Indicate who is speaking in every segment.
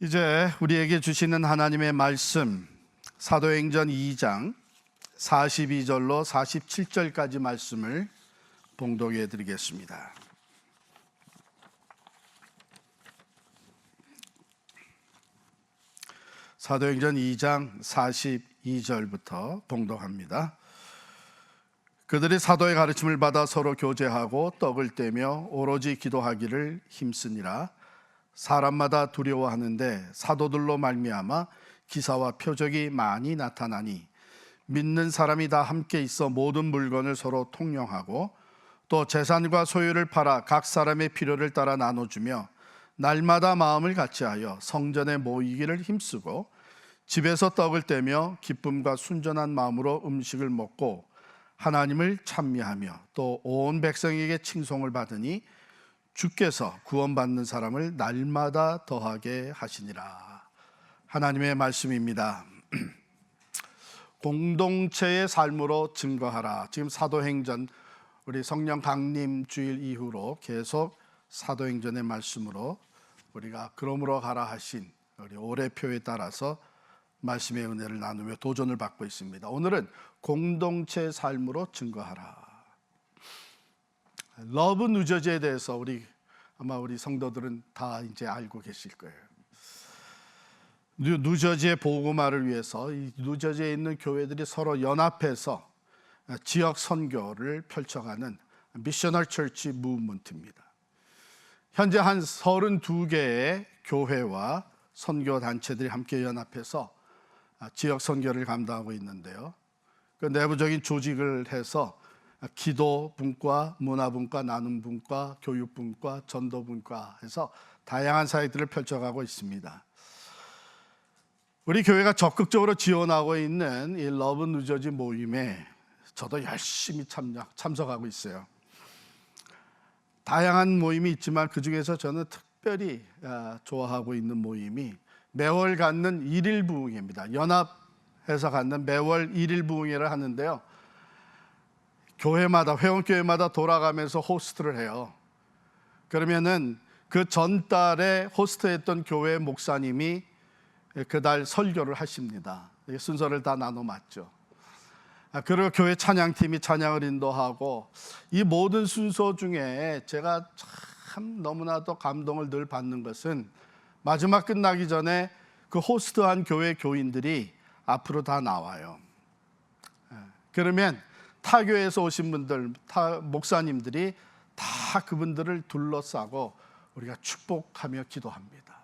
Speaker 1: 이제 우리에게 주시는 하나님의 말씀 사도행전 2장 42절로 47절까지 말씀을 봉독해 드리겠습니다. 사도행전 2장 42절부터 봉독합니다. 그들이 사도의 가르침을 받아 서로 교제하고 떡을 떼며 오로지 기도하기를 힘쓰니라. 사람마다 두려워하는데 사도들로 말미암아 기사와 표적이 많이 나타나니 믿는 사람이 다 함께 있어 모든 물건을 서로 통용하고 또 재산과 소유를 팔아 각 사람의 필요를 따라 나눠주며 날마다 마음을 같이하여 성전에 모이기를 힘쓰고 집에서 떡을 떼며 기쁨과 순전한 마음으로 음식을 먹고 하나님을 찬미하며 또 온 백성에게 칭송을 받으니 주께서 구원받는 사람을 날마다 더하게 하시니라. 하나님의 말씀입니다. 공동체의 삶으로 증거하라. 지금 사도행전 우리 성령 강림 주일 이후로 계속 사도행전의 말씀으로 우리가 그러므로 가라 하신 우리 올해표에 따라서 말씀의 은혜를 나누며 도전을 받고 있습니다. 오늘은 공동체의 삶으로 증거하라. 러브 뉴저지에 대해서 아마 우리 성도들은 다 이제 알고 계실 거예요. 뉴저지의 복음화를 위해서 이 뉴저지에 있는 교회들이 서로 연합해서 지역 선교를 펼쳐가는 미셔널 처치 무브먼트입니다. 현재 한 32개의 교회와 선교 단체들이 함께 연합해서 지역 선교를 감당하고 있는데요. 그 내부적인 조직을 해서 기도 분과, 문화 분과, 나눔 분과, 교육 분과, 전도 분과 해서 다양한 사역들을 펼쳐가고 있습니다. 우리 교회가 적극적으로 지원하고 있는 이 러브 뉴저지 모임에 저도 열심히 참석하고 있어요. 다양한 모임이 있지만 그 중에서 저는 특별히 좋아하고 있는 모임이 매월 갖는 1일 부흥회입니다. 연합해서 갖는 매월 1일 부흥회를 하는데요. 교회마다, 회원교회마다 돌아가면서 호스트를 해요. 그러면은 그 전달에 호스트했던 교회 목사님이 그달 설교를 하십니다. 순서를 다 나눠 맞죠. 그리고 교회 찬양팀이 찬양을 인도하고 이 모든 순서 중에 제가 참 너무나도 감동을 늘 받는 것은 마지막 끝나기 전에 그 호스트한 교회 교인들이 앞으로 다 나와요. 그러면 타교에서 오신 분들, 목사님들이 다 그분들을 둘러싸고 우리가 축복하며 기도합니다.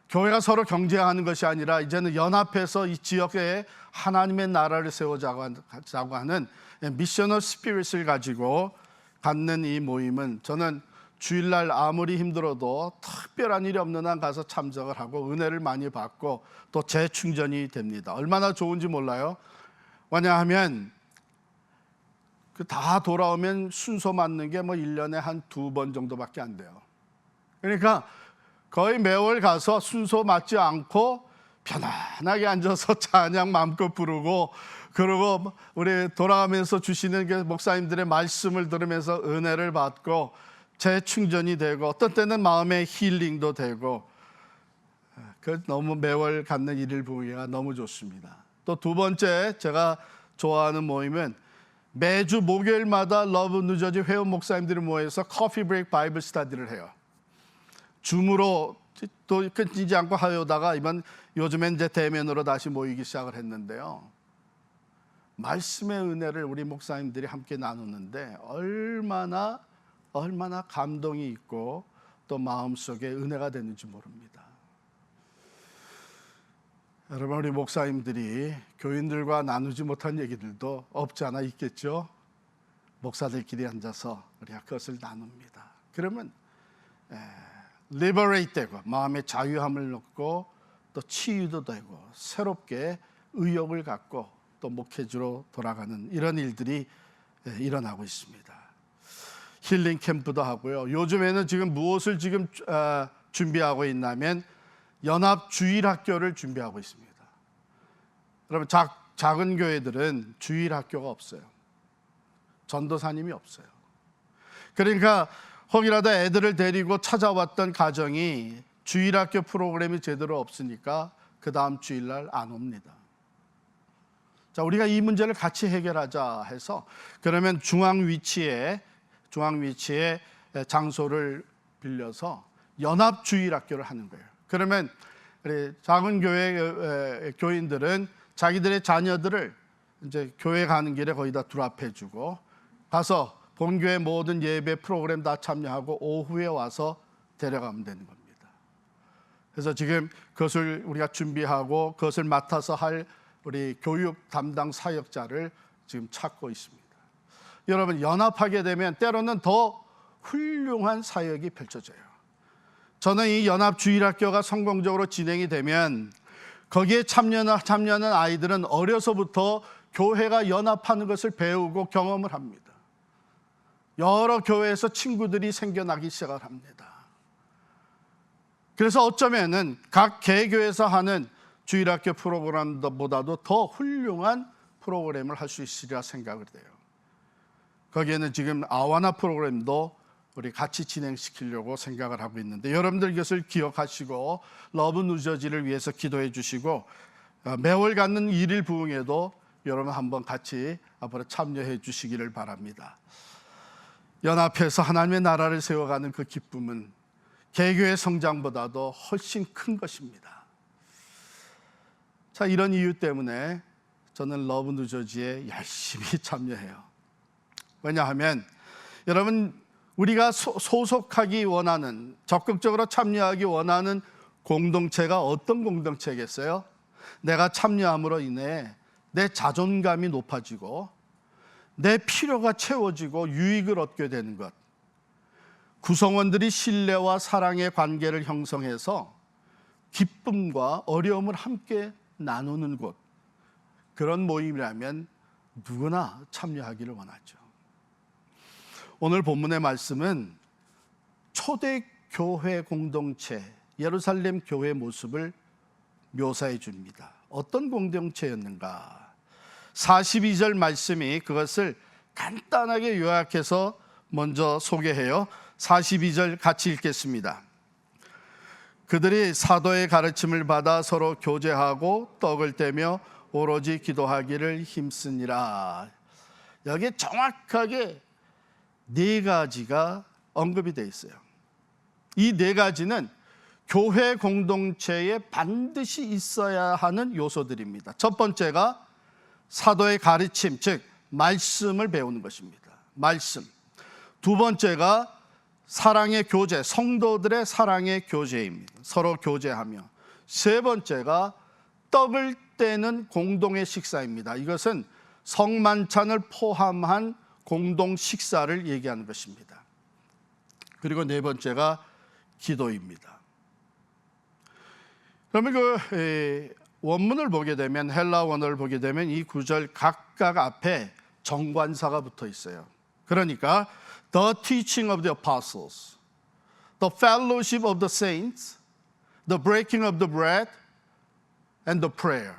Speaker 1: 교회가 서로 경쟁하는 것이 아니라 이제는 연합해서 이 지역에 하나님의 나라를 세우자고 하는 미셔널 스피릿을 가지고 갖는 이 모임은 저는 주일날 아무리 힘들어도 특별한 일이 없는 한 가서 참석을 하고 은혜를 많이 받고 또 재충전이 됩니다. 얼마나 좋은지 몰라요. 왜냐하면 다 돌아오면 순서 맞는 게 1년에 한 2번 정도밖에 안 돼요. 그러니까 거의 매월 가서 순서 맞지 않고 편안하게 앉아서 찬양 마음껏 부르고 그리고 우리 돌아가면서 주시는 그 목사님들의 말씀을 들으면서 은혜를 받고 재충전이 되고 어떤 때는 마음의 힐링도 되고 너무 매월 갖는 1일 부흥회가 너무 좋습니다. 또 두 번째 제가 좋아하는 모임은 매주 목요일마다 러브 뉴저지 회원 목사님들이 모여서 커피 브레이크 바이블 스터디를 해요. 줌으로 또 끊이지 않고 하려다가 요즘엔 이제 대면으로 다시 모이기 시작을 했는데요. 말씀의 은혜를 우리 목사님들이 함께 나누는데 얼마나 감동이 있고 또 마음속에 은혜가 되는지 모릅니다. 여러분, 우리 목사님들이 교인들과 나누지 못한 얘기들도 없지 않아 있겠죠. 목사들끼리 앉아서 우리가 그것을 나눕니다. 그러면 리버레이트 되고 마음의 자유함을 얻고 또 치유도 되고 새롭게 의욕을 갖고 또 목회주로 돌아가는 이런 일들이 일어나고 있습니다. 힐링 캠프도 하고요. 요즘에는 지금 무엇을 준비하고 있냐면 연합 주일학교를 준비하고 있습니다. 여러분, 작은 교회들은 주일학교가 없어요. 전도사님이 없어요. 그러니까 혹이라도 애들을 데리고 찾아왔던 가정이 주일학교 프로그램이 제대로 없으니까 그 다음 주일날 안 옵니다. 자, 우리가 이 문제를 같이 해결하자 해서 그러면 중앙 위치에 장소를 빌려서 연합 주일학교를 하는 거예요. 그러면 우리 작은 교회 교인들은 자기들의 자녀들을 이제 교회 가는 길에 거기다 둘합해주고 가서 본교회 모든 예배 프로그램 다 참여하고 오후에 와서 데려가면 되는 겁니다. 그래서 지금 그것을 우리가 준비하고 그것을 맡아서 할 우리 교육 담당 사역자를 지금 찾고 있습니다. 여러분, 연합하게 되면 때로는 더 훌륭한 사역이 펼쳐져요. 저는 이 연합 주일학교가 성공적으로 진행이 되면 거기에 참여하는 아이들은 어려서부터 교회가 연합하는 것을 배우고 경험을 합니다. 여러 교회에서 친구들이 생겨나기 시작을 합니다. 그래서 어쩌면은 각 개교에서 하는 주일학교 프로그램보다도 더 훌륭한 프로그램을 할 수 있으리라 생각을 해요. 거기에는 지금 아와나 프로그램도 우리 같이 진행시키려고 생각을 하고 있는데 여러분들 이것을 기억하시고 러브 뉴저지를 위해서 기도해 주시고 매월 갖는 일일 부흥에도 여러분 한번 같이 앞으로 참여해 주시기를 바랍니다. 연합해서 하나님의 나라를 세워가는 그 기쁨은 개교의 성장보다도 훨씬 큰 것입니다. 자, 이런 이유 때문에 저는 러브 뉴저지에 열심히 참여해요. 왜냐하면 여러분, 우리가 소속하기 원하는, 적극적으로 참여하기 원하는 공동체가 어떤 공동체겠어요? 내가 참여함으로 인해 내 자존감이 높아지고 내 필요가 채워지고 유익을 얻게 되는 것, 구성원들이 신뢰와 사랑의 관계를 형성해서 기쁨과 어려움을 함께 나누는 곳, 그런 모임이라면 누구나 참여하기를 원하죠. 오늘 본문의 말씀은 초대교회 공동체, 예루살렘 교회 모습을 묘사해 줍니다. 어떤 공동체였는가? 42절 말씀이 그것을 간단하게 요약해서 먼저 소개해요. 42절 같이 읽겠습니다. 그들이 사도의 가르침을 받아 서로 교제하고 떡을 떼며 오로지 기도하기를 힘쓰니라. 여기에 정확하게 네 가지가 언급이 되어 있어요. 이 네 가지는 교회 공동체에 반드시 있어야 하는 요소들입니다. 첫 번째가 사도의 가르침, 즉 말씀을 배우는 것입니다. 말씀. 두 번째가 사랑의 교제, 성도들의 사랑의 교제입니다. 서로 교제하며. 세 번째가 떡을 떼는 공동의 식사입니다. 이것은 성만찬을 포함한 공동 식사를 얘기하는 것입니다. 그리고 네 번째가 기도입니다. 그러면 그 원문을 보게 되면, 헬라 원어를 보게 되면 이 구절 각각 앞에 정관사가 붙어 있어요. 그러니까 the teaching of the apostles, the fellowship of the saints, the breaking of the bread, and the prayer.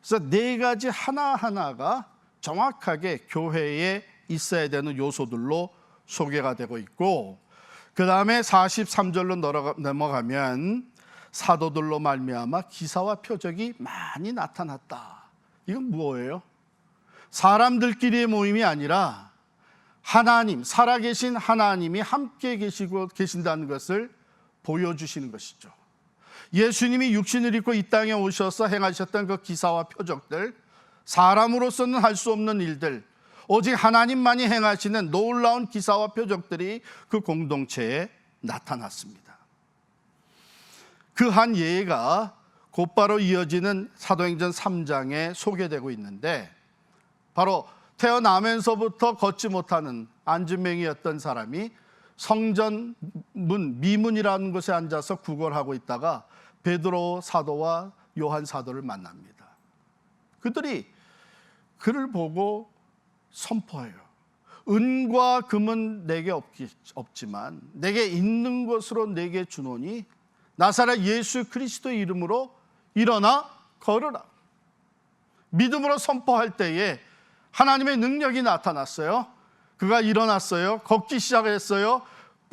Speaker 1: 그래서 네 가지 하나하나가 정확하게 교회에 있어야 되는 요소들로 소개가 되고 있고, 그 다음에 43절로 넘어가면 사도들로 말미암아 기사와 표적이 많이 나타났다. 이건 뭐예요? 사람들끼리의 모임이 아니라 하나님, 살아계신 하나님이 함께 계신다는 것을 보여주시는 것이죠. 예수님이 육신을 입고 이 땅에 오셔서 행하셨던 그 기사와 표적들, 사람으로서는 할 수 없는 일들, 오직 하나님만이 행하시는 놀라운 기사와 표적들이 그 공동체에 나타났습니다. 그 한 예가 곧바로 이어지는 사도행전 3장에 소개되고 있는데, 바로 태어나면서부터 걷지 못하는 안진뱅이였던 사람이 성전 문, 미문이라는 곳에 앉아서 구걸하고 있다가 베드로 사도와 요한 사도를 만납니다. 그들이 그를 보고 선포해요. 은과 금은 내게 없지만 내게 있는 것으로 내게 주노니 나사렛 예수 그리스도의 이름으로 일어나 걸으라. 믿음으로 선포할 때에 하나님의 능력이 나타났어요. 그가 일어났어요. 걷기 시작했어요.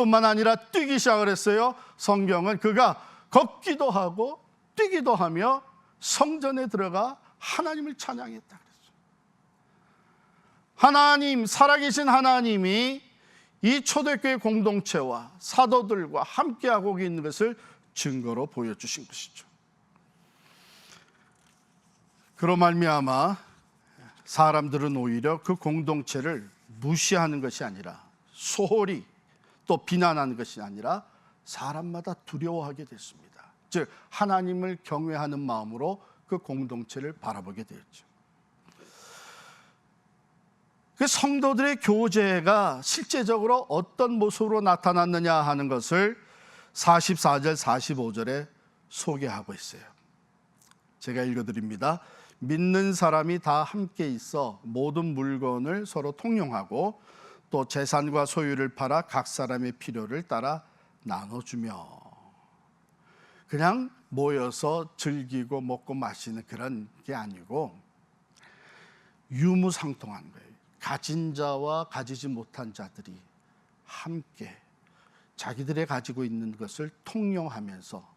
Speaker 1: 뿐만 아니라 뛰기 시작을 했어요. 성경은 그가 걷기도 하고 뛰기도 하며 성전에 들어가 하나님을 찬양했다 그랬어요. 하나님, 살아계신 하나님이 이 초대교회 공동체와 사도들과 함께하고 있는 것을 증거로 보여주신 것이죠. 그로 말미암아 사람들은 오히려 그 공동체를 무시하는 것이 아니라 소홀히 또 비난하는 것이 아니라 사람마다 두려워하게 됐습니다. 즉 하나님을 경외하는 마음으로 그 공동체를 바라보게 되었죠. 그 성도들의 교제가 실제적으로 어떤 모습으로 나타났느냐 하는 것을 44절, 45절에 소개하고 있어요. 제가 읽어드립니다. 믿는 사람이 다 함께 있어 모든 물건을 서로 통용하고 또 재산과 소유를 팔아 각 사람의 필요를 따라 나눠주며, 그냥 모여서 즐기고 먹고 마시는 그런 게 아니고 유무상통한 거예요. 가진 자와 가지지 못한 자들이 함께 자기들의 가지고 있는 것을 통용하면서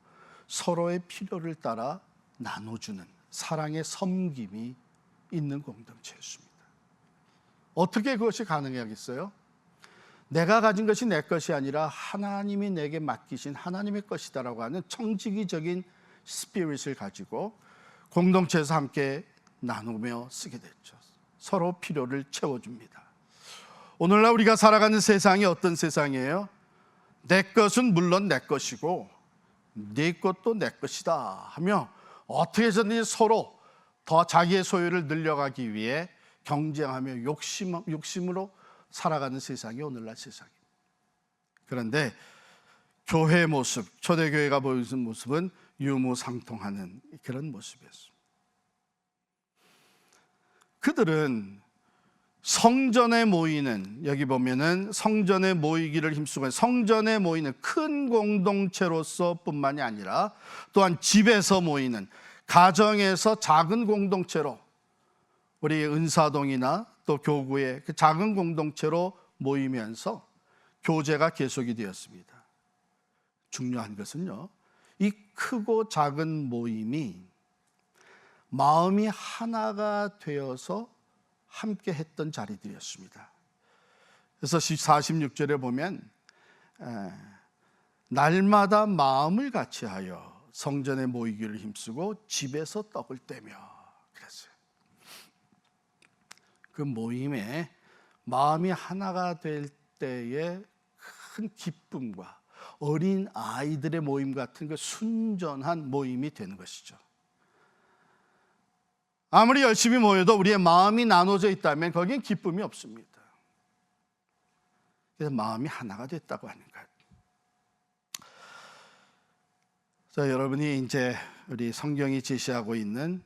Speaker 1: 서로의 필요를 따라 나눠주는 사랑의 섬김이 있는 공동체였습니다. 어떻게 그것이 가능하겠어요? 내가 가진 것이 내 것이 아니라 하나님이 내게 맡기신 하나님의 것이다라고 하는 청지기적인 스피릿을 가지고 공동체에서 함께 나누며 쓰게 됐죠. 서로 필요를 채워줍니다. 오늘날 우리가 살아가는 세상이 어떤 세상이에요? 내 것은 물론 내 것이고 네 것도 내 것이다 하며 어떻게 해서든지 서로 더 자기의 소유를 늘려가기 위해 경쟁하며 욕심으로 살아가는 세상이 오늘날 세상입니다. 그런데 교회의 모습, 초대교회가 보여준 모습은 유무상통하는 그런 모습이었습니다. 그들은 성전에 모이는, 여기 보면은 성전에 모이기를 힘쓰고 성전에 모이는 큰 공동체로서 뿐만이 아니라 또한 집에서 모이는, 가정에서 작은 공동체로, 우리 은사동이나 또 교구의 그 작은 공동체로 모이면서 교제가 계속이 되었습니다. 중요한 것은요, 이 크고 작은 모임이 마음이 하나가 되어서 함께 했던 자리들이었습니다. 그래서 46절에 보면 날마다 마음을 같이하여 성전에 모이기를 힘쓰고 집에서 떡을 떼며 그랬어요. 그 모임에 마음이 하나가 될 때의 큰 기쁨과 어린 아이들의 모임 같은 그 순전한 모임이 되는 것이죠. 아무리 열심히 모여도 우리의 마음이 나눠져 있다면 거기엔 기쁨이 없습니다. 그래서 마음이 하나가 됐다고 하는 것. 자, 여러분이 이제 우리 성경이 제시하고 있는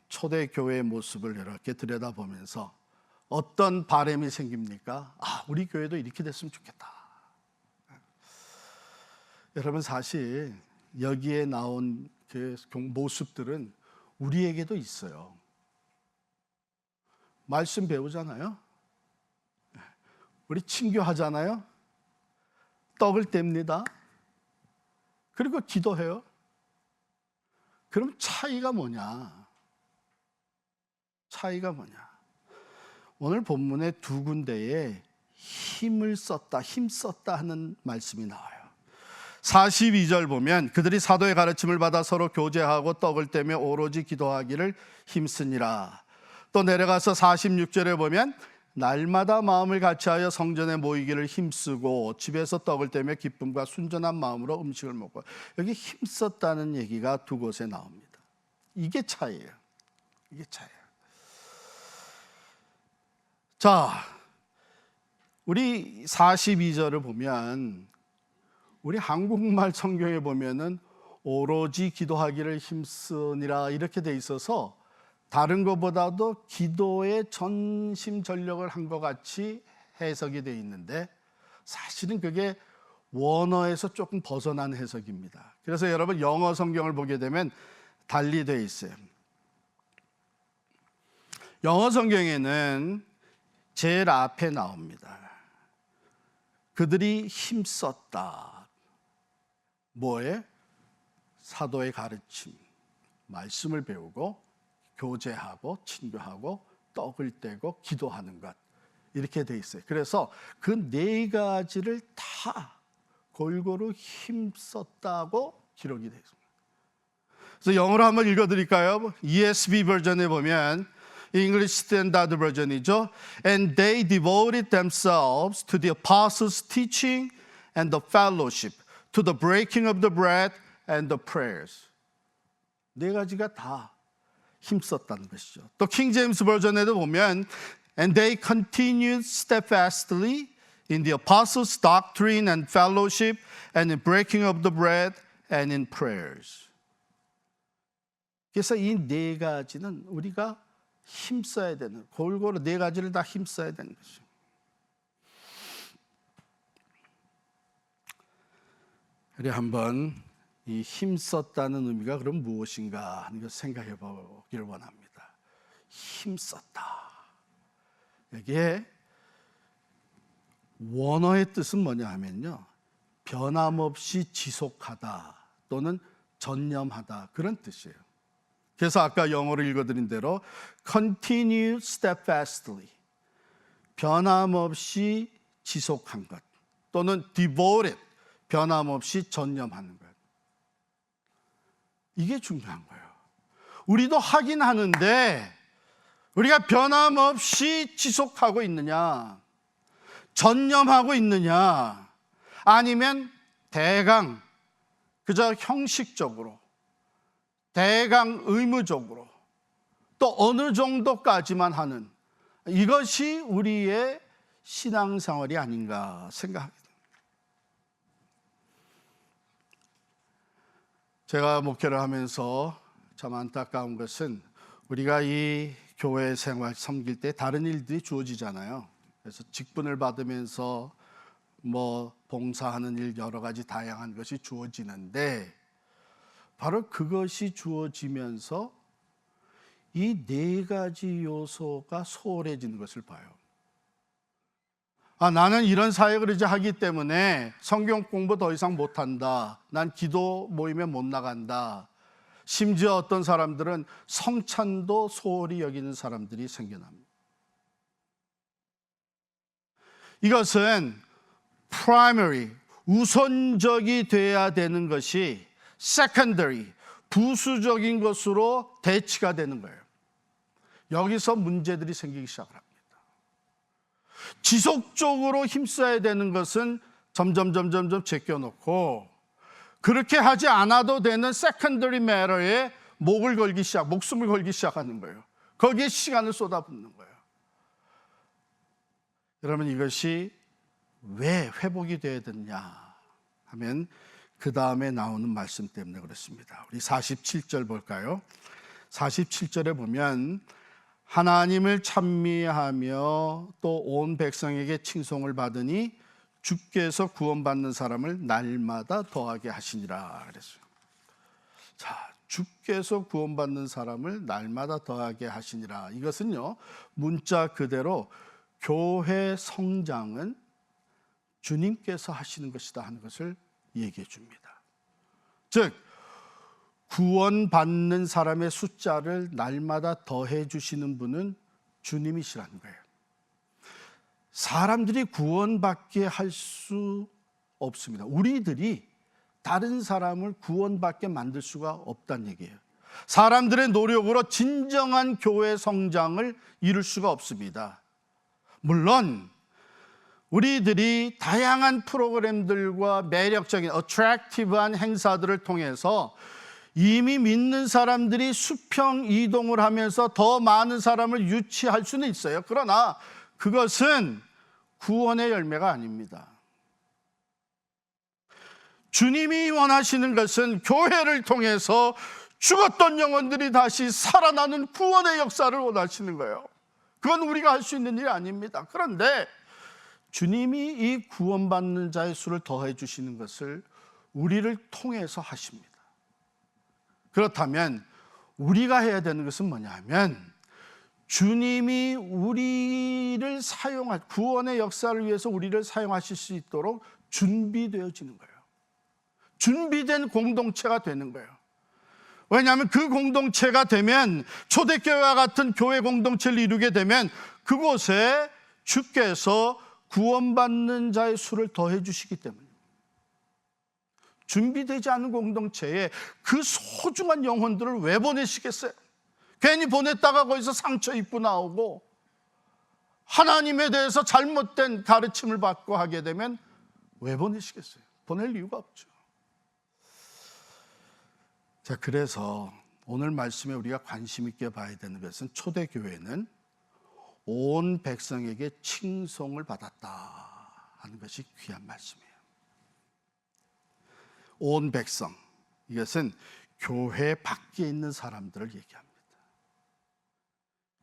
Speaker 1: 초대교회의 모습을 이렇게 들여다보면서 어떤 바람이 생깁니까? 우리 교회도 이렇게 됐으면 좋겠다. 여러분, 사실 여기에 나온 그 모습들은 우리에게도 있어요. 말씀 배우잖아요. 우리 친교하잖아요. 떡을 뗍니다. 그리고 기도해요. 그럼 차이가 뭐냐? 차이가 뭐냐? 오늘 본문의 두 군데에 힘썼다 하는 말씀이 나와요. 42절 보면 그들이 사도의 가르침을 받아 서로 교제하고 떡을 떼며 오로지 기도하기를 힘쓰니라. 또 내려가서 46절에 보면 날마다 마음을 같이하여 성전에 모이기를 힘쓰고 집에서 떡을 떼며 기쁨과 순전한 마음으로 음식을 먹고. 여기 힘썼다는 얘기가 두 곳에 나옵니다. 이게 차이예요. 이게 차이예요. 자, 우리 42절을 보면 우리 한국말 성경에 보면은 오로지 기도하기를 힘쓰니라 이렇게 돼 있어서 다른 것보다도 기도에 전심전력을 한 것 같이 해석이 돼 있는데 사실은 그게 원어에서 조금 벗어난 해석입니다. 그래서 여러분 영어 성경을 보게 되면 달리 돼 있어요. 영어 성경에는 제일 앞에 나옵니다. 그들이 힘썼다. 뭐에? 사도의 가르침, 말씀을 배우고 교제하고 친교하고 떡을 떼고 기도하는 것, 이렇게 돼 있어요. 그래서 그 네 가지를 다 골고루 힘썼다고 기록이 되어 있습니다. 그래서 영어로 한번 읽어드릴까요? ESV 버전에 보면, English Standard 버전이죠. And they devoted themselves to the apostles' teaching and the fellowship, to the breaking of the bread and the prayers. 네 가지가 다 힘썼다는 것이죠. 또 킹 제임스 버전에도 보면 And they continued steadfastly in the apostles' doctrine and fellowship and in breaking of the bread and in prayers. 그래서 이 네 가지는 우리가 힘써야 되는, 골고루 네 가지를 다 힘써야 되는 것이죠. 그래 한번 이 힘썼다는 의미가 그럼 무엇인가 하는 것을 생각해 보기를 원합니다. 힘썼다. 여기에 원어의 뜻은 뭐냐 하면요, 변함없이 지속하다 또는 전념하다, 그런 뜻이에요. 그래서 아까 영어로 읽어드린 대로 continue steadfastly, 변함없이 지속한 것, 또는 devoted, 변함없이 전념하는 것. 이게 중요한 거예요. 우리도 하긴 하는데 우리가 변함없이 지속하고 있느냐, 전념하고 있느냐, 아니면 대강 그저 형식적으로, 대강 의무적으로, 또 어느 정도까지만 하는, 이것이 우리의 신앙생활이 아닌가 생각합니다. 제가 목회를 하면서 참 안타까운 것은 우리가 이 교회 생활 섬길 때 다른 일들이 주어지잖아요. 그래서 직분을 받으면서 뭐 봉사하는 일, 여러 가지 다양한 것이 주어지는데, 바로 그것이 주어지면서 이 네 가지 요소가 소홀해지는 것을 봐요. 나는 이런 사역을 이제 하기 때문에 성경 공부 더 이상 못한다, 난 기도 모임에 못 나간다, 심지어 어떤 사람들은 성찬도 소홀히 여기는 사람들이 생겨납니다. 이것은 primary, 우선적이 돼야 되는 것이 secondary, 부수적인 것으로 대치가 되는 거예요. 여기서 문제들이 생기기 시작을 합니다. 지속적으로 힘써야 되는 것은 점점 제껴놓고, 그렇게 하지 않아도 되는 secondary matter에 목숨을 걸기 시작하는 거예요. 거기에 시간을 쏟아붓는 거예요. 여러분, 이것이 왜 회복이 돼야 되느냐 하면 그 다음에 나오는 말씀 때문에 그렇습니다. 우리 47절 볼까요? 47절에 보면 하나님을 찬미하며 또 온 백성에게 칭송을 받으니 주께서 구원받는 사람을 날마다 더하게 하시니라 그랬어요. 자, 주께서 구원받는 사람을 날마다 더하게 하시니라. 이것은요, 문자 그대로 교회 성장은 주님께서 하시는 것이다 하는 것을 얘기해 줍니다. 즉, 구원받는 사람의 숫자를 날마다 더해 주시는 분은 주님이시라는 거예요. 사람들이 구원받게 할 수 없습니다. 우리들이 다른 사람을 구원받게 만들 수가 없다는 얘기예요. 사람들의 노력으로 진정한 교회 성장을 이룰 수가 없습니다. 물론 우리들이 다양한 프로그램들과 매력적인 어트랙티브한 행사들을 통해서 이미 믿는 사람들이 수평 이동을 하면서 더 많은 사람을 유치할 수는 있어요. 그러나 그것은 구원의 열매가 아닙니다. 주님이 원하시는 것은 교회를 통해서 죽었던 영혼들이 다시 살아나는 구원의 역사를 원하시는 거예요. 그건 우리가 할 수 있는 일이 아닙니다. 그런데 주님이 이 구원받는 자의 수를 더해 주시는 것을 우리를 통해서 하십니다. 그렇다면 우리가 해야 되는 것은 뭐냐 하면 주님이 우리를 구원의 역사를 위해서 우리를 사용하실 수 있도록 준비되어지는 거예요. 준비된 공동체가 되는 거예요. 왜냐하면 그 공동체가 되면, 초대교회와 같은 교회 공동체를 이루게 되면 그곳에 주께서 구원받는 자의 수를 더해 주시기 때문입니다. 준비되지 않은 공동체에 그 소중한 영혼들을 왜 보내시겠어요? 괜히 보냈다가 거기서 상처 입고 나오고 하나님에 대해서 잘못된 가르침을 받고 하게 되면 왜 보내시겠어요? 보낼 이유가 없죠. 자, 그래서 오늘 말씀에 우리가 관심 있게 봐야 되는 것은, 초대교회는 온 백성에게 칭송을 받았다 하는 것이 귀한 말씀이에요. 온 백성, 이것은 교회 밖에 있는 사람들을 얘기합니다.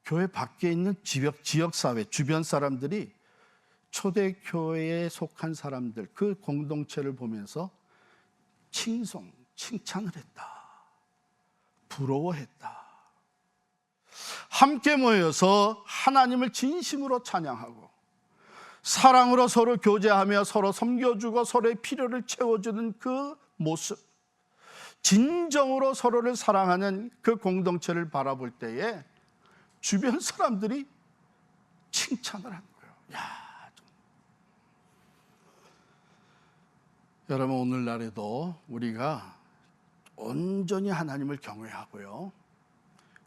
Speaker 1: 교회 밖에 있는 지역사회, 주변 사람들이 초대교회에 속한 사람들, 그 공동체를 보면서 칭찬을 했다, 부러워했다. 함께 모여서 하나님을 진심으로 찬양하고 사랑으로 서로 교제하며 서로 섬겨주고 서로의 필요를 채워주는 그 모습, 진정으로 서로를 사랑하는 그 공동체를 바라볼 때에 주변 사람들이 칭찬을 하는 거예요. 여러분, 오늘날에도 우리가 온전히 하나님을 경외하고요,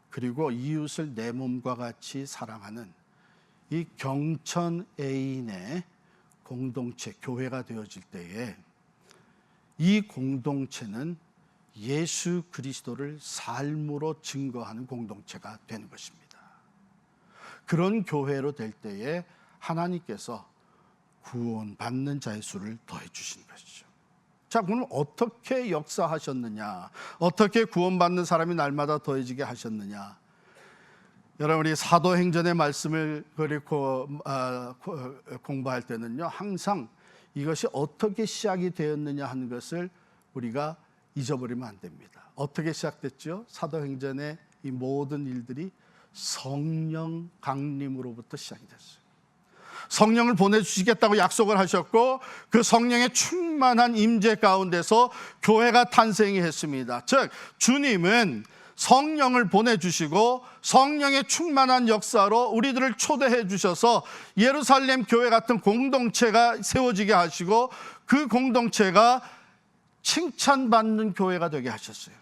Speaker 1: 그리고 이웃을 내 몸과 같이 사랑하는 이 경천 애인의 공동체, 교회가 되어질 때에 이 공동체는 예수 그리스도를 삶으로 증거하는 공동체가 되는 것입니다. 그런 교회로 될 때에 하나님께서 구원받는 자의 수를 더해 주시는 것이죠. 자, 그럼 어떻게 역사하셨느냐? 어떻게 구원받는 사람이 날마다 더해지게 하셨느냐? 여러분, 우리 사도행전의 말씀을 그리고 공부할 때는요, 항상 이것이 어떻게 시작이 되었느냐 하는 것을 우리가 잊어버리면 안 됩니다. 어떻게 시작됐죠? 사도행전의 이 모든 일들이 성령 강림으로부터 시작이 됐어요. 성령을 보내주시겠다고 약속을 하셨고, 그 성령의 충만한 임재 가운데서 교회가 탄생이 했습니다. 즉, 주님은 성령을 보내주시고 성령의 충만한 역사로 우리들을 초대해 주셔서 예루살렘 교회 같은 공동체가 세워지게 하시고, 그 공동체가 칭찬받는 교회가 되게 하셨어요.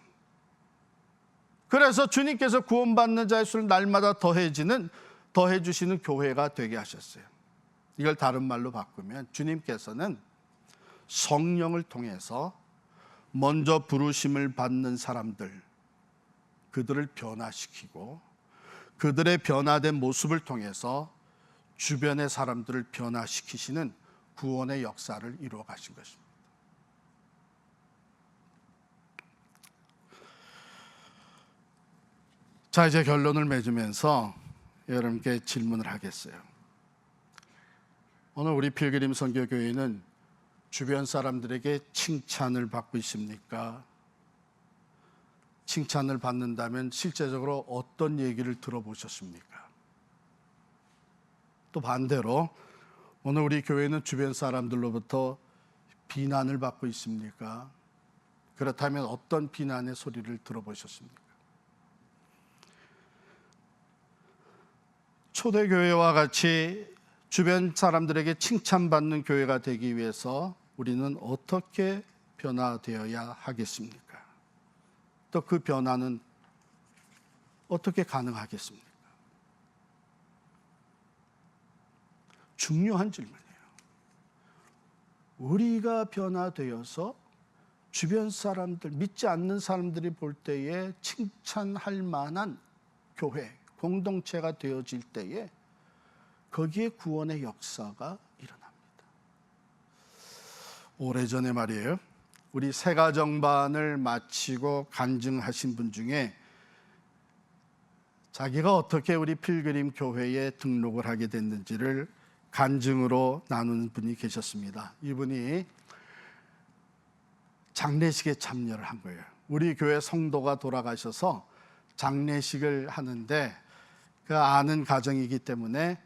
Speaker 1: 그래서 주님께서 구원받는 자의 수를 날마다 더해 주시는 교회가 되게 하셨어요. 이걸 다른 말로 바꾸면, 주님께서는 성령을 통해서 먼저 부르심을 받는 사람들, 그들을 변화시키고 그들의 변화된 모습을 통해서 주변의 사람들을 변화시키시는 구원의 역사를 이루어 가신 것입니다. 자, 이제 결론을 맺으면서 여러분께 질문을 하겠어요. 오늘 우리 필그림 선교교회는 주변 사람들에게 칭찬을 받고 있습니까? 칭찬을 받는다면 실제적으로 어떤 얘기를 들어보셨습니까? 또 반대로 오늘 우리 교회는 주변 사람들로부터 비난을 받고 있습니까? 그렇다면 어떤 비난의 소리를 들어보셨습니까? 초대교회와 같이 주변 사람들에게 칭찬받는 교회가 되기 위해서 우리는 어떻게 변화되어야 하겠습니까? 또 그 변화는 어떻게 가능하겠습니까? 중요한 질문이에요. 우리가 변화되어서 주변 사람들, 믿지 않는 사람들이 볼 때에 칭찬할 만한 교회, 공동체가 되어질 때에 거기에 구원의 역사가 일어납니다. 오래전에 말이에요, 우리 새가정반을 마치고 간증하신 분 중에 자기가 어떻게 우리 필그림 교회에 등록을 하게 됐는지를 간증으로 나누는 분이 계셨습니다. 이분이 장례식에 참여를 한 거예요. 우리 교회 성도가 돌아가셔서 장례식을 하는데 아는 가정이기 때문에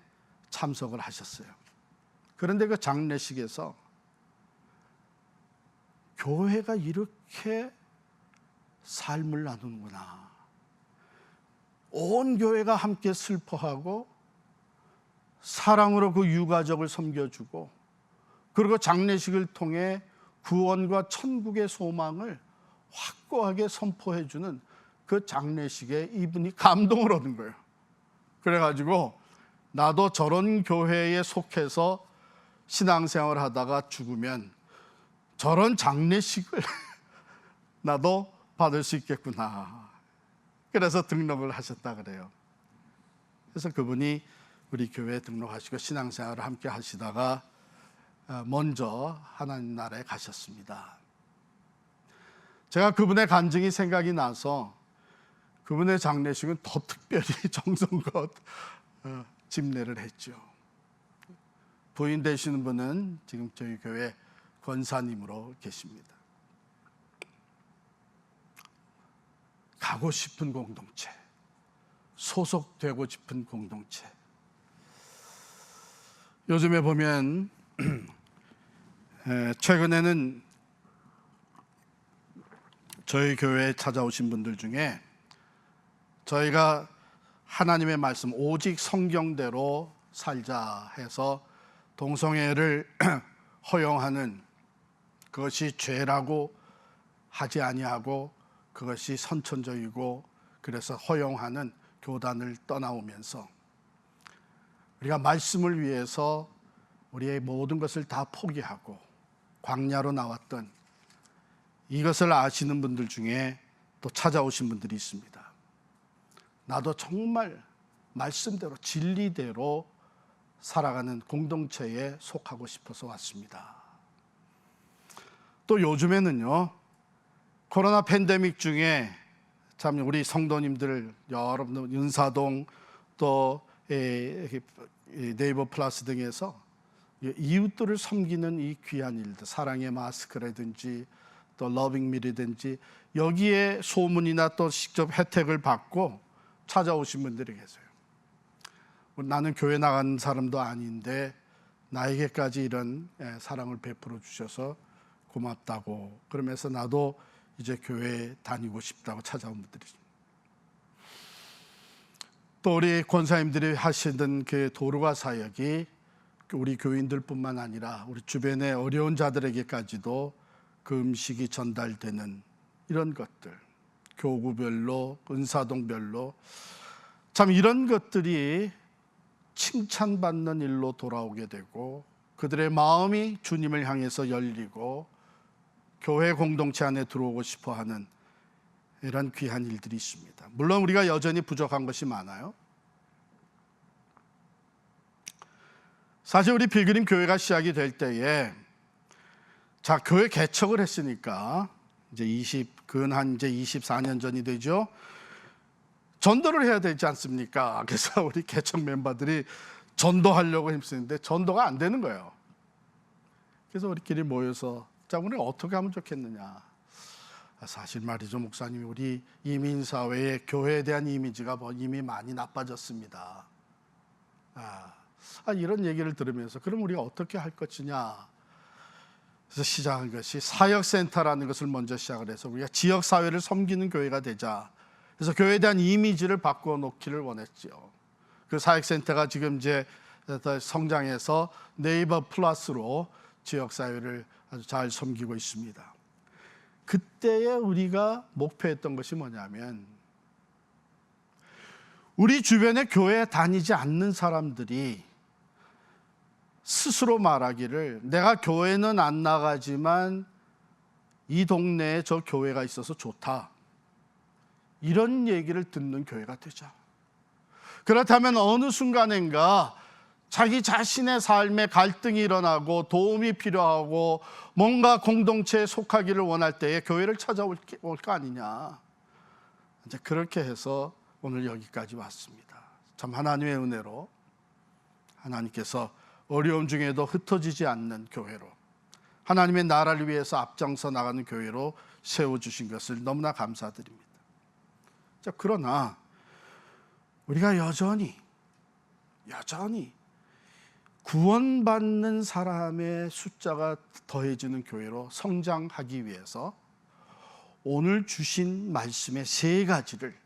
Speaker 1: 참석을 하셨어요. 그런데 그 장례식에서 교회가 이렇게 삶을 나누는구나. 온 교회가 함께 슬퍼하고 사랑으로 그 유가족을 섬겨주고, 그리고 장례식을 통해 구원과 천국의 소망을 확고하게 선포해주는 그 장례식에 이분이 감동을 얻은 거예요. 그래가지고 나도 저런 교회에 속해서 신앙생활을 하다가 죽으면 저런 장례식을 나도 받을 수 있겠구나. 그래서 등록을 하셨다 그래요. 그래서 그분이 우리 교회에 등록하시고 신앙생활을 함께 하시다가 먼저 하나님 나라에 가셨습니다. 제가 그분의 간증이 생각이 나서 그분의 장례식은 더 특별히 정성껏 집례를 했죠. 부인 되시는 분은 지금 저희 교회 권사님으로 계십니다. 가고 싶은 공동체, 소속되고 싶은 공동체. 요즘에 보면 최근에는 저희 교회에 찾아오신 분들 중에 저희가 하나님의 말씀 오직 성경대로 살자 해서 동성애를 허용하는, 그것이 죄라고 하지 아니하고 그것이 선천적이고 그래서 허용하는 교단을 떠나오면서 우리가 말씀을 위해서 우리의 모든 것을 다 포기하고 광야로 나왔던 이것을 아시는 분들 중에 또 찾아오신 분들이 있습니다. 나도 정말 말씀대로 진리대로 살아가는 공동체에 속하고 싶어서 왔습니다. 또 요즘에는요, 코로나 팬데믹 중에 참 우리 성도님들 여러분 윤사동 또 네이버 플러스 등에서 이웃들을 섬기는 이 귀한 일들, 사랑의 마스크라든지 또 러빙밀이든지 여기에 소문이나 또 직접 혜택을 받고 찾아오신 분들이 계세요. 나는 교회 나간 사람도 아닌데 나에게까지 이런 사랑을 베풀어 주셔서 고맙다고, 그러면서 나도 이제 교회 다니고 싶다고 찾아온 분들이. 또 우리 권사님들이 하시던 그 도루가 사역이 우리 교인들뿐만 아니라 우리 주변의 어려운 자들에게까지도 그 음식이 전달되는 이런 것들, 교구별로 은사동별로 참 이런 것들이 칭찬받는 일로 돌아오게 되고 그들의 마음이 주님을 향해서 열리고 교회 공동체 안에 들어오고 싶어하는 이런 귀한 일들이 있습니다. 물론 우리가 여전히 부족한 것이 많아요. 사실 우리 필그림 교회가 시작이 될 때에 자, 교회 개척을 했으니까 이제 근 24년 전이 되죠. 전도를 해야 되지 않습니까? 그래서 우리 개척 멤버들이 전도하려고 힘쓰는데 전도가 안 되는 거예요. 그래서 우리끼리 모여서 자, 우리 어떻게 하면 좋겠느냐. 사실 말이죠, 목사님, 우리 이민사회의 교회에 대한 이미지가 이미 많이 나빠졌습니다. 이런 얘기를 들으면서 그럼 우리가 어떻게 할 것이냐. 그래서 시작한 것이 사역센터라는 것을 먼저 시작을 해서 우리가 지역사회를 섬기는 교회가 되자. 그래서 교회에 대한 이미지를 바꾸어 놓기를 원했죠. 그 사역센터가 지금 이제 성장해서 네이버 플러스로 지역사회를 아주 잘 섬기고 있습니다. 그때에 우리가 목표했던 것이 뭐냐면 우리 주변에 교회에 다니지 않는 사람들이 스스로 말하기를 내가 교회는 안 나가지만 이 동네에 저 교회가 있어서 좋다. 이런 얘기를 듣는 교회가 되자. 그렇다면 어느 순간인가 자기 자신의 삶에 갈등이 일어나고 도움이 필요하고 뭔가 공동체에 속하기를 원할 때에 교회를 찾아올 거 아니냐. 이제 그렇게 해서 오늘 여기까지 왔습니다. 참 하나님의 은혜로 하나님께서 어려움 중에도 흩어지지 않는 교회로, 하나님의 나라를 위해서 앞장서 나가는 교회로 세워주신 것을 너무나 감사드립니다. 자, 그러나 우리가 여전히 구원받는 사람의 숫자가 더해지는 교회로 성장하기 위해서 오늘 주신 말씀의 세 가지를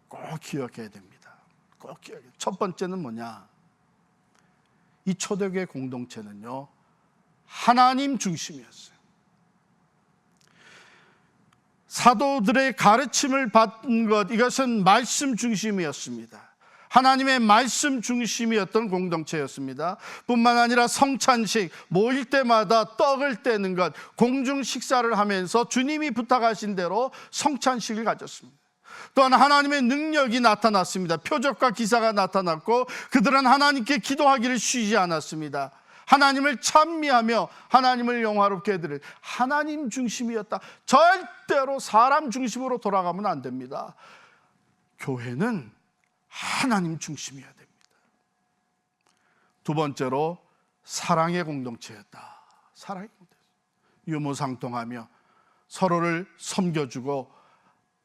Speaker 1: 꼭 기억해야 됩니다. 꼭 기억해야 돼요. 첫 번째는 뭐냐? 이 초대교회 공동체는요, 하나님 중심이었어요. 사도들의 가르침을 받은 것, 이것은 말씀 중심이었습니다. 하나님의 말씀 중심이었던 공동체였습니다. 뿐만 아니라 성찬식, 모일 때마다 떡을 떼는 것, 공중 식사를 하면서 주님이 부탁하신 대로 성찬식을 가졌습니다. 또한 하나님의 능력이 나타났습니다. 표적과 기사가 나타났고 그들은 하나님께 기도하기를 쉬지 않았습니다. 하나님을 찬미하며 하나님을 영화롭게 해드릴 하나님 중심이었다. 절대로 사람 중심으로 돌아가면 안 됩니다. 교회는 하나님 중심이어야 됩니다. 두 번째로 사랑의 공동체였다. 사랑의 공동체. 유무상통하며 서로를 섬겨주고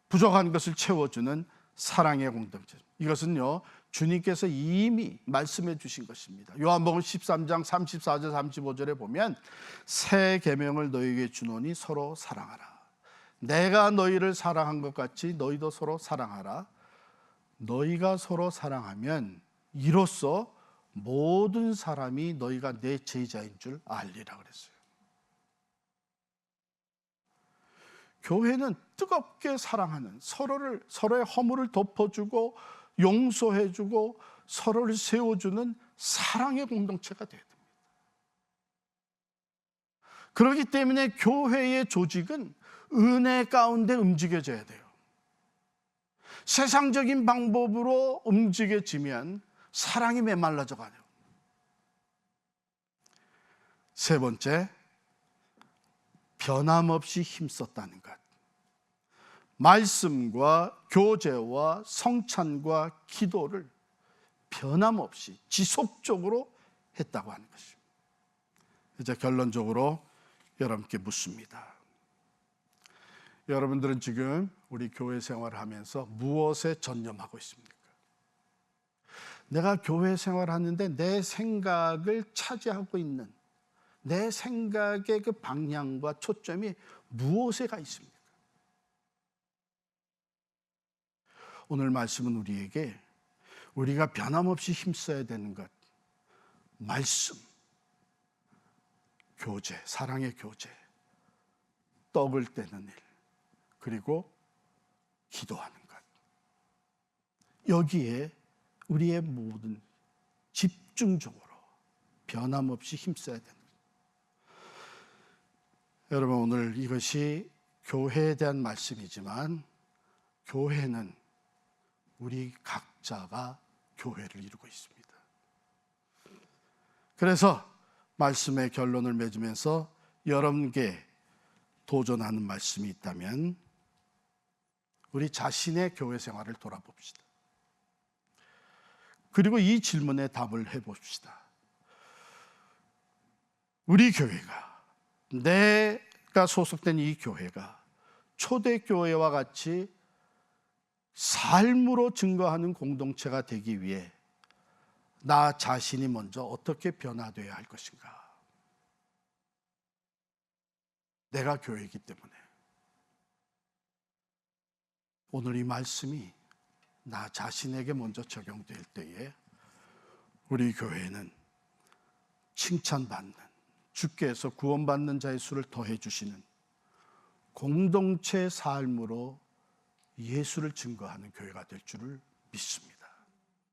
Speaker 1: 부족한 것을 채워주는 사랑의 공동체. 이것은요, 주님께서 이미 말씀해 주신 것입니다. 요한복음 13장 34절 35절에 보면 새 계명을 너희에게 주노니 서로 사랑하라. 내가 너희를 사랑한 것 같이 너희도 서로 사랑하라. 너희가 서로 사랑하면 이로써 모든 사람이 너희가 내 제자인 줄 알리라 그랬어요. 교회는 뜨겁게 사랑하는, 서로의 허물을 덮어주고 용서해주고 서로를 세워주는 사랑의 공동체가 돼야 됩니다. 그렇기 때문에 교회의 조직은 은혜 가운데 움직여져야 돼요. 세상적인 방법으로 움직여지면 사랑이 메말라져 가요. 세 번째, 변함없이 힘썼다는 것. 말씀과 교제와 성찬과 기도를 변함없이 지속적으로 했다고 하는 것입니다. 이제 결론적으로 여러분께 묻습니다. 여러분들은 지금 우리 교회 생활을 하면서 무엇에 전념하고 있습니까? 내가 교회 생활하는데 내 생각을 차지하고 있는 내 생각의 그 방향과 초점이 무엇에 가 있습니까? 오늘 말씀은 우리에게 우리가 변함없이 힘써야 되는 것, 말씀, 교제, 사랑의 교제, 떡을 떼는 일, 그리고 기도하는 것. 여기에 우리의 모든 집중적으로 변함없이 힘써야 되는 것. 여러분, 오늘 이것이 교회에 대한 말씀이지만 교회는 우리 각자가 교회를 이루고 있습니다. 그래서 말씀의 결론을 맺으면서 여러분께 도전하는 말씀이 있다면 우리 자신의 교회 생활을 돌아봅시다. 그리고 이 질문에 답을 해봅시다. 우리 교회가, 내가 소속된 이 교회가 초대교회와 같이 삶으로 증거하는 공동체가 되기 위해 나 자신이 먼저 어떻게 변화되어야 할 것인가? 내가 교회이기 때문에 오늘 이 말씀이 나 자신에게 먼저 적용될 때에 우리 교회는 칭찬받는, 주께서 구원받는 자의 수를 더해 주시는 공동체 삶으로 예수를 증거하는 교회가 될 줄을 믿습니다.